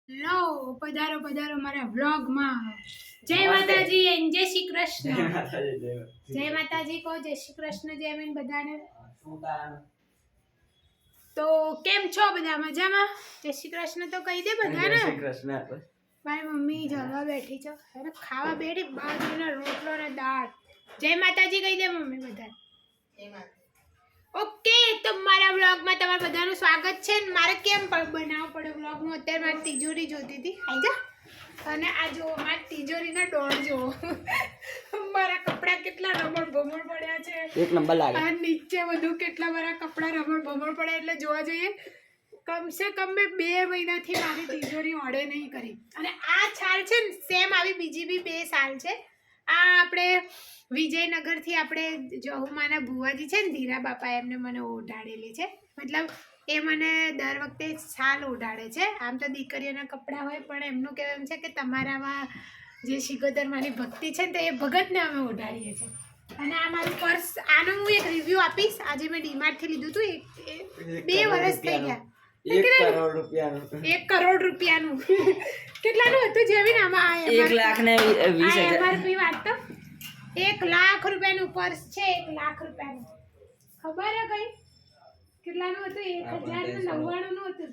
લો પધારો પધારો મારા વ્લોગમાં. જય માતાજી એન્ડ જય શ્રી કૃષ્ણ. જય માતાજી કહો, જય શ્રી કૃષ્ણ, જય મીન બધાને. તો કેમ છો બધા? મજામાં? જય શ્રી કૃષ્ણ તો કહી દે બધાને. જય શ્રી કૃષ્ણ. મારી મમ્મી જમવા બેઠી છે, અરે ખાવા બેઠી, બાજરીનો રોટલો ને દાળ. જય માતાજી કહી દે મમ્મી બધા. જય માતાજી. ઓકે, તો મારા વ્લોગમાં તમારા બધાનું સ્વાગત છે. મારે કેમ બનાવવો પડે વ્લોગ? હું અત્યારે મારી તિજોરી જોતી હતી, આઈ જા. અને આ જો મારી તિજોરીના ડોળ જો, મારા કપડા કેટલા રમણ ભમણ પડ્યા છે, એક નંબર લાગે. આ નીચે બધું કેટલા મારા કપડા રમણ ભમણ પડ્યા, એટલે જોવા જઈએ કમસે કમ મેં 2 મહિનાથી મારી તિજોરી ઓર્ડર નહીં કરી. અને આ છાલ છે ને સેમ આવી બીજી બી 2 સાલ છે. આ આપણે વિજયનગરથી આપણે જહુમાના ભુવાજી છે ને ધીરા બાપા, એમને મને ઓઢાડેલી છે. મતલબ એ મને દર વખતે છાલ ઓઢાડે છે. આમ તો દીકરીઓના કપડાં હોય, પણ એમનું કહેવું છે કે તમારામાં જે શિકોતર મારી ભક્તિ છે ને તો એ ભગતને અમે ઓઢાડીએ છીએ. અને આ મારું પર્સ, આનો હું એક રિવ્યુ આપીશ. આજે મેં ડીમાર્ટથી લીધું હતું, 2 વર્ષ થઈ ગયા. 1 કરોડ રૂપિયાનું. કેટલાનું હતું જેવીને? આમાં 1,20,000 MRP વાત તો 1 લાખ રૂપિયાનું પર્સ છે. 1 લાખ રૂપિયાનું. ખબર હે કઈ કેટલાનું હતું? 1,099 નું હતું.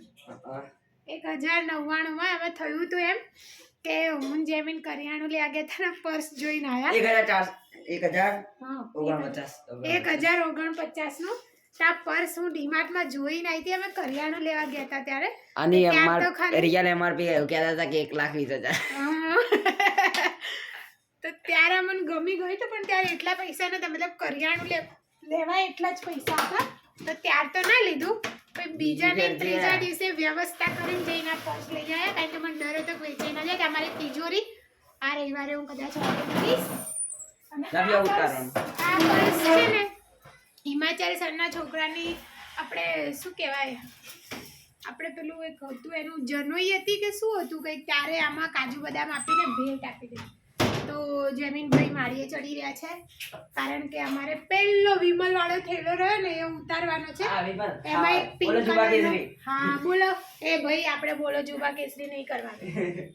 1,099 માં હવે થયું હતું એમ કે હું જેમીન કરિયાણું લેવા ગયા હતા ને, પર્સ જોઈને આયા 1,049 નું. આ પર્સ હું ડીમાર્ટમાં જોઈને આવી હતી. અમે કરિયાણું લેવા ગયા હતા ત્યારે. આની રિયલ એમઆરપી કહેતા હતા કે 1,20,000. તો ત્યારે મને ગમી ગયું હતું, પણ ત્યારે એટલા પૈસા નતા. મતલબ કરિયાણું લેવા એટલા જ પૈસા હતા, તો ત્યાર તો ના લીધું. પછી બીજા ને ત્રીજા દિવસે વ્યવસ્થા કરીને જઈને પર્સ લઈ આવ્યા, કારણ કે મને ડર હતો કે વેચાઈ ના જાય. કે અમારી તિજોરી આ રવિવારે હું કદાચ ઓર્ડર કરીશ. અને આ પર્સ છે ને હિમાચલ સરના છોકરાની, આપણે શું કહેવાય, આપણે પેલું એક હતું એનું જનોઈ હતી કે શું હતું કંઈક, ત્યારે આમાં કાજુ બદામ આપીને ભેટ આપી દીધી. તો જમીનભાઈ માળીએ ચડી રહ્યા છે, કારણ કે અમારે પહેલો વિમલ વાળો થેલો રહ્યો ને એ ઉતારવાનો છે. એમાં એક પિંક કલરનો. હા બોલો. એ ભાઈ આપણે બોલો જુબા કેસરી નહીં કરવાનું,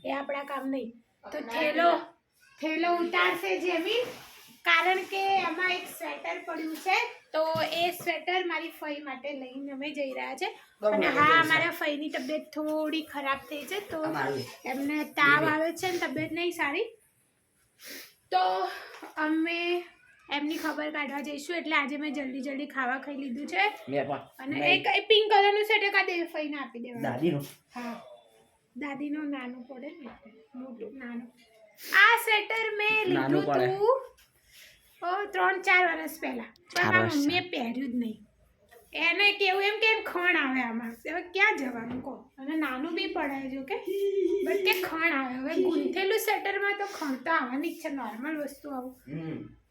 એ આપણા કામ નહીં. તો થેલો ઉતારશે જેમી, કારણ કે આમાં એક સ્વેટર પડ્યું છે. તો એ સ્વેટર મારી ફઈ માટે લઈને અમે જઈ રહ્યા છે. અને હા, અમારા ફઈની તબિયત થોડી ખરાબ થઈ છે, તો એમને તાવ આવે છે ને તબિયત નહીં સારી. તો અમે એમની ખબર કાઢવા જઈશું, એટલે આજે મેં જલ્દી ખાવા ખાઈ લીધું છે. અને એક પિંક કલરનું સ્વેટર કાઢે ફઈને આપી દેવાનું. હા, દાદીનું નાનું પડે ને, મોટું નાનું. આ સ્વેટર મેં લીધું હતું 3-4 વર્ષ પહેલા, પણ મારી મમ્મીએ પહેર્યું જ નહીં. એને કેવું એમ કે ખણ આવે આમાં, હવે ક્યાં જવાનું કહો. અને નાનું બી પડાય જો કે, બટ કે ખણ આવે. હવે ગૂંથેલું સ્વેટરમાં તો ખણ તો આવવાની જ છે, નોર્મલ વસ્તુ. આવું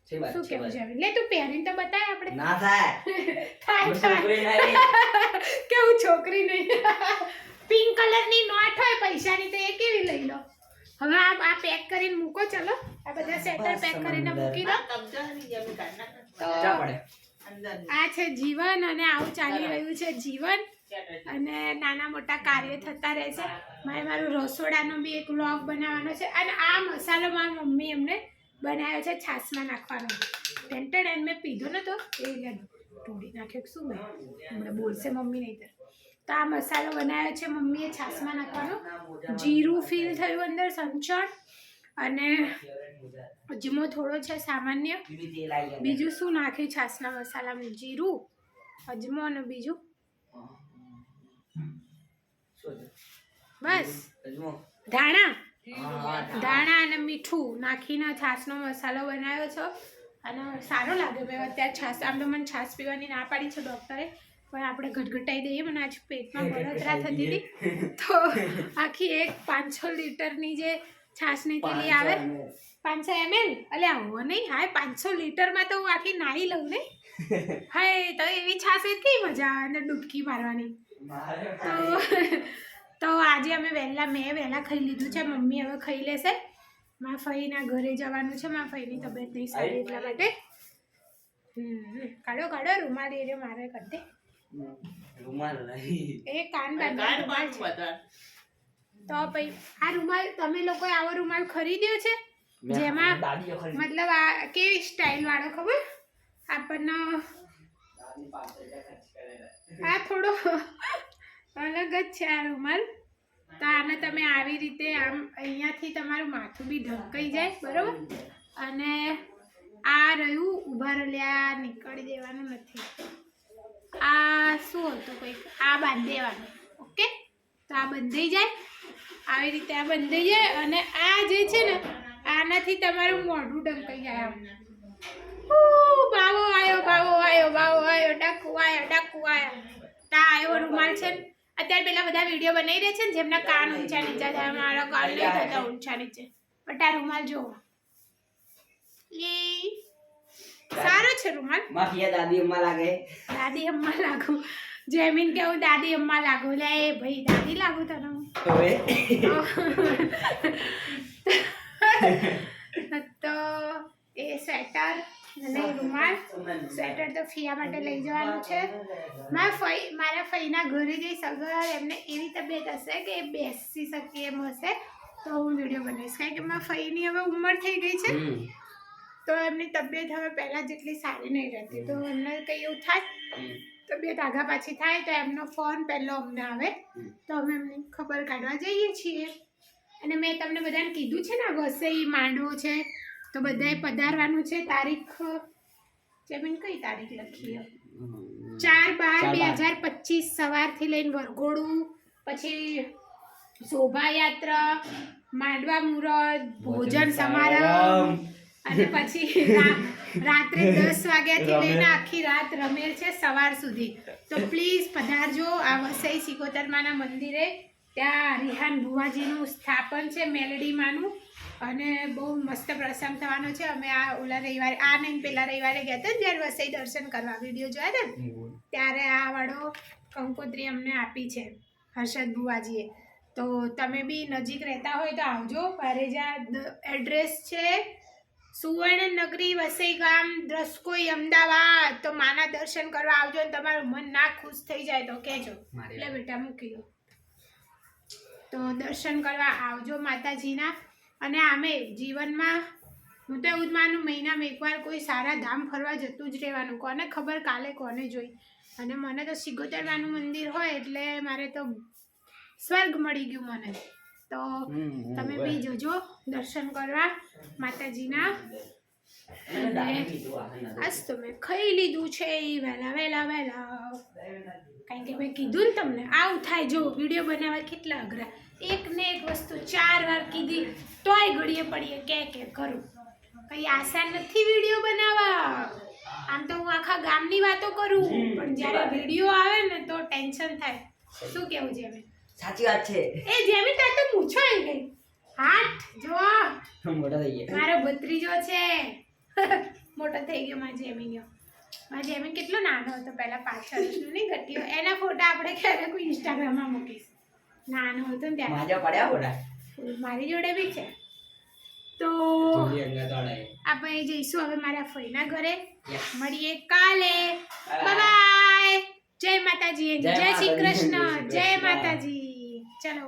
શું કેવું છે? લે તું પહેરીને તો બતાય. આપણે ના થાય કેવું છોકરી નહીં. પિંક કલરની નોટ હોય પૈસાની, તો એ કેવી લઈ લો. હવે આ પેક કરીને મૂકો. ચલો આ બધા સ્વેટર પેક કરીને મૂકી દો. આ છે જીવન, અને આવું ચાલી રહ્યું છે જીવન. અને નાના મોટા કાર્ય થતા રહેશે. મારું રસોડાનો બી એક વ્લોગ બનાવવાનો છે. અને આ મસાલો મારી મમ્મી એમને બનાવ્યો છે છાશમાં નાખવાનો. ટેન્ટેડ એન્ડ મેં પીધો નતો, એ ઢોળી નાખ્યો. શું મેં હમણાં બોલશે મમ્મી નહીં તો આ મસાલો બનાવ્યો છે મમ્મીએ છાશમાં નાખવાનો. જીરું ફીલ થયું અંદર, સંચળ અને અજમો થોડો છે સામાન્ય. બીજું શું નાખ્યું છાશના મસાલામાં? જીરું, અજમો અને બીજું બસ ધાણા અને મીઠું નાખીને છાશનો મસાલો બનાવ્યો છે. અને સારો લાગે. મેં અત્યારે છાશ, આમ તો મને છાશ પીવાની ના પાડી છે ડૉક્ટરે, પણ આપણે ઘટઘટાઈ દઈએ. મને આજ પેટમાં બળતરા થતી હતી, તો આખી એક 500 લીટરની જે છાશની પેલી આવે 500 ml, અલે આવો નહીં. હાય 500 લીટરમાં તો હું આખી નાહી લઉં નહીં. હાય તો એવી છાશ કઈ મજા આવે ને ડૂબકી મારવાની. તો આજે અમે મેં વહેલા ખાઈ લીધું છે. મમ્મી હવે ખાઈ લેશે. મારા ફઈના ઘરે જવાનું છે. મારા ફઈની તબિયત નહીં સારી, એટલા માટે. કાઢો રૂમાલ એ મારે કરી દે. રૂમાલ નહીં, એ કાન બાંધવાનો રૂમાલ છે. તો પછી આ રૂમાલ તમે લોકોએ આવો રૂમાલ ખરીદ્યો છે જેમાં મતલબ આ કેવી સ્ટાઇલ વાળો ખબર આપણને આ થોડો અલગ જ છે આ રૂમાલ. તો આને તમે આવી રીતે આમ અહીંયાથી તમારું માથું બી ઢંકાઈ જાય બરોબર. અને આ રહ્યું ઊભા રહ્યા નીકળી દેવાનું નથી. આ શું હતું કંઈક આ બાંધી દેવાનું. ઓકે તો આ બંધાઈ જાય આવી રીતે આ બંધાઈ જાય અને આ જે છે ને આનાથી તમારું મોઢું ઢંકાઈ જાય આમ. બાવો આવ્યો બાવો આવ્યો બાવો આવ્યો ડાકુ આવ્યો. તા આવ્યો રૂમાલ છે ને અત્યારે પેલા બધા વિડીયો બનાવી રહે છે ને જેમના કાન ઊંચા નીચા થાય મારા કાન નહીં થતા ઊંચા નીચે બટ આ રૂમાલ જો એ સારો છે રૂમાલ. માફિયા દાદી અમ્મા લાગે. દાદી અમ્મા લાગુ જેમીન કેવું દાદી અમ્મા લાગુ લે એ ભાઈ દાદી લાગુ તને તો એ સ્વેટર અને રૂમાલ. સ્વેટર તો ફિયા માટે લઈ જવાનું છે. મારા ફઈના ઘરે જઈશ અગર એમને એવી તબિયત હશે કે બેસી શકે એમ હશે તો હું વિડીયો બનાવીશ કારણ કે મારા ફઈની હવે ઉંમર થઈ ગઈ છે તો એમની તબિયત હવે પહેલાં જેટલી સારી નહીં રહેતી તો એમને કંઈ એવું થાય તબિયત આગા પાછી થાય તો એમનો ફોન પહેલો અમને આવે તો અમે એમની ખબર કાઢવા જઈએ છીએ. અને મેં તમને બધાને કીધું છે ને વસઈ માંડવો છે તો બધાએ પધારવાનું છે. તારીખ જમીન કઈ તારીખ લખીએ 4/12/2025 સવારથી લઈને વરઘોડું પછી શોભાયાત્રા માંડવા મુહૂર્ત ભોજન સમારંભ અને પછી રાત્રે 10 વાગ્યાથી લઈને આખી રાત રમેલ છે સવાર સુધી. તો પ્લીઝ પધારજો આ વસઈ સિકોતરમાના મંદિરે. ત્યાં રિહાન ભુવાજીનું સ્થાપન છે મેલડીમાંનું અને બહુ મસ્ત પ્રસંગ થવાનો છે. અમે આ ઓલા રવિવારે આ નહીં પેલા રવિવારે ગયા હતા જ્યારે વસઈ દર્શન કરવા વિડીયો જોયા હતા ને ત્યારે આ વાળો કંકોત્રી અમને આપી છે હર્ષદ ભુવાજીએ. તો તમે બી નજીક રહેતા હોય તો આવજો. પારેજા એડ્રેસ છે સુવર્ણનગરી વસઈ ગામ દ્રસ્કોઈ અમદાવાદ. તો માના દર્શન કરવા આવજો અને તમારું મન ના ખુશ થઈ જાય તો કહેજો એટલે બેટા મૂકી દો. તો દર્શન કરવા આવજો માતાજીના. અને આમે જીવનમાં હું તો એવું જ માનું મહિનામાં એકવાર કોઈ સારા ધામ ફરવા જતું જ રહેવાનું. કોને ખબર કાલે કોને જોઈ. અને મને તો સિકોતરમાનું મંદિર હોય એટલે મારે તો સ્વર્ગ મળી ગયું મને. તો તમે બી જોજો દર્શન કરવા માતાજીના. આજ તો મેં ખાઈ લીધું છે વહેલા કારણ કે મેં કીધું ને તમને આવું થાય. જો વિડીયો બનાવવા કેટલા અઘરા. એક ને એક વસ્તુ 4 વાર કીધી તોય ઘડીએ પડીએ કે કરું. કંઈ આસાન નથી વિડીયો બનાવવા. આમ તો હું આખા ગામની વાતો કરું પણ જ્યારે વિડીયો આવે ને તો ટેન્શન થાય. શું કેવું જેમી? સાચી વાત છે. એ જેમી તાર તો મૂછો આવી ગઈ. હાથ જો મોટો થઈ ગયો મારો ભત્રીજો છે મોટો થઈ ગયો મારા જેમી. મારા જેમી કેટલો નાનો હતો પહેલા 5-6 વર્ષનો નહીં ઘટ્યો. એના ફોટા આપણે ક્યારેક ઇન્સ્ટાગ્રામમાં મૂકીશ. નાનો હતો ને ત્યાં પડ્યા ફોટા મારી જોડે બી છે. તો આપણે જઈશું હવે મારા ફઈના ઘરે. મળીએ કાલે. બાય. જય માતાજી. જય શ્રી કૃષ્ણ. જય માતાજી. ચલો.